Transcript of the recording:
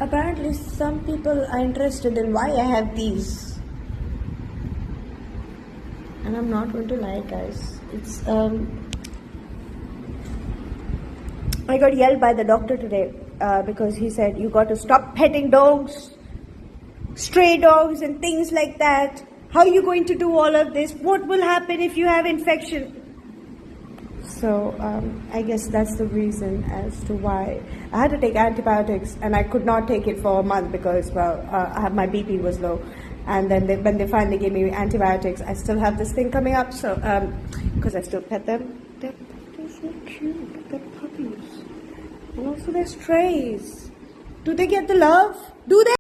apparently some people are interested in why I have these. And I'm not going to lie, guys. It's I got yelled by the doctor today because he said you got to stop petting dogs, stray dogs and things like that. How are you going to do all of this? What will happen if you have infection? So I guess that's the reason as to why I had to take antibiotics, and I could not take it for a month because my BP was low. And then when they finally gave me antibiotics, I still have this thing coming up. So because I still pet them, they're so cute. They're puppies, and also they're strays. Do they get the love? Do they?